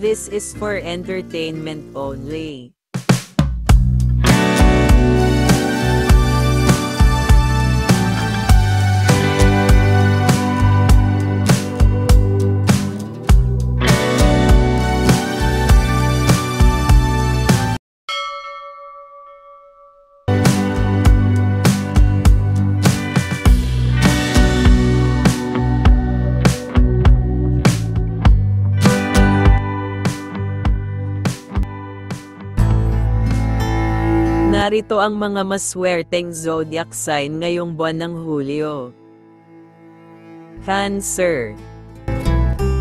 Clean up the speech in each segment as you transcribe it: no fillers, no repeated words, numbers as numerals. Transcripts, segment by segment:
This is for entertainment only. Narito ang mga maswerteng zodiac sign ngayong buwan ng Hulyo. Cancer.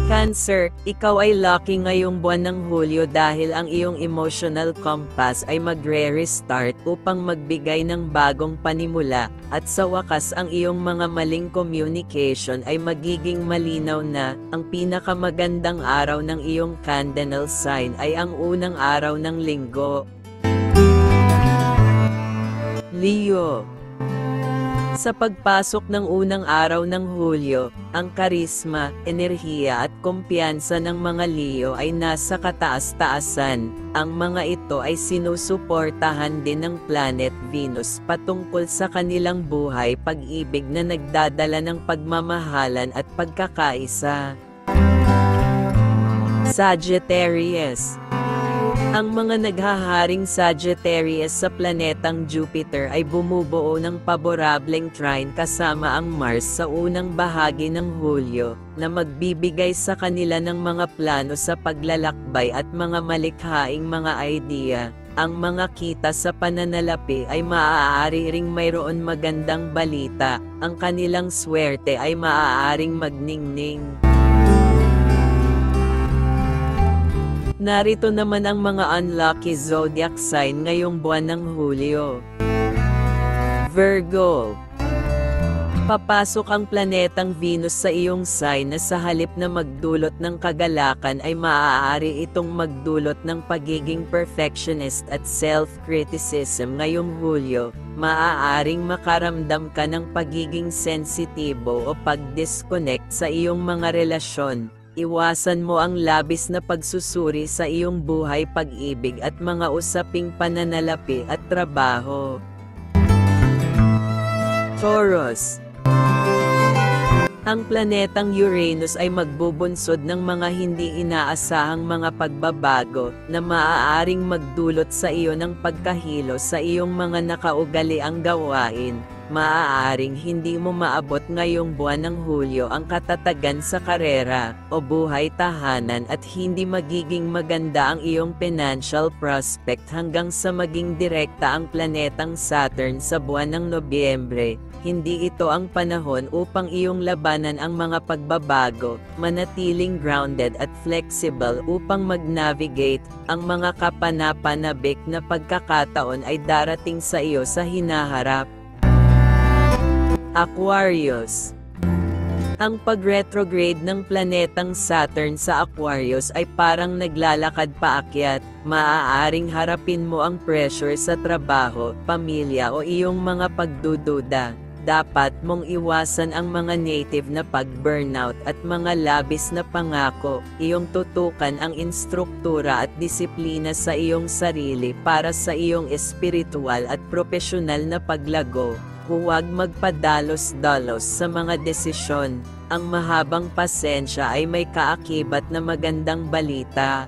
Cancer, ikaw ay lucky ngayong buwan ng Hulyo dahil ang iyong emotional compass ay magre-restart upang magbigay ng bagong panimula, at sa wakas ang iyong mga maling communication ay magiging malinaw na. Ang pinakamagandang araw ng iyong cardinal sign ay ang unang araw ng linggo. Leo. Sa pagpasok ng unang araw ng Hulyo, ang karisma, enerhiya at kumpiyansa ng mga Leo ay nasa kataas-taasan. Ang mga ito ay sinusuportahan din ng planet Venus patungkol sa kanilang buhay pag-ibig na nagdadala ng pagmamahalan at pagkakaisa. Sagittarius. Ang mga naghaharing Sagittarius sa planetang Jupiter ay bumubuo ng paborableng trine kasama ang Mars sa unang bahagi ng Hulyo, na magbibigay sa kanila ng mga plano sa paglalakbay at mga malikhaing mga idea. Ang mga kita sa pananalapi ay maaari ring mayroon magandang balita. Ang kanilang swerte ay maaaring magningning. Narito naman ang mga unlucky zodiac sign ngayong buwan ng Hulyo. Virgo. Papasok ang planetang Venus sa iyong sign na sa halip na magdulot ng kagalakan ay maaari itong magdulot ng pagiging perfectionist at self-criticism ngayong Hulyo. Maaaring makaramdam ka ng pagiging sensitibo o pag-disconnect sa iyong mga relasyon. Iwasan mo ang labis na pagsusuri sa iyong buhay pag-ibig at mga usaping pananalapi at trabaho. Taurus. Ang planetang Uranus ay magbubunsod ng mga hindi inaasahang mga pagbabago na maaaring magdulot sa iyo ng pagkahilo sa iyong mga nakaugaliang gawain. Maaaring hindi mo maabot ngayong buwan ng Hulyo ang katatagan sa karera o buhay tahanan at hindi magiging maganda ang iyong financial prospect hanggang sa maging direkta ang planetang Saturn sa buwan ng Nobyembre. Hindi ito ang panahon upang iyong labanan ang mga pagbabago, manatiling grounded at flexible upang mag-navigate. Ang mga kapanapanabik na pagkakataon ay darating sa iyo sa hinaharap. Aquarius. Ang pag-retrograde ng planetang Saturn sa Aquarius ay parang naglalakad paakyat. Maaaring harapin mo ang pressure sa trabaho, pamilya o iyong mga pagdududa. Dapat mong iwasan ang mga native na pag-burnout at mga labis na pangako. Iyong tutukan ang instruktura at disiplina sa iyong sarili para sa iyong espiritual at propesyonal na paglago. Huwag magpadalos-dalos sa mga desisyon. Ang mahabang pasensya ay may kaakibat na magandang balita.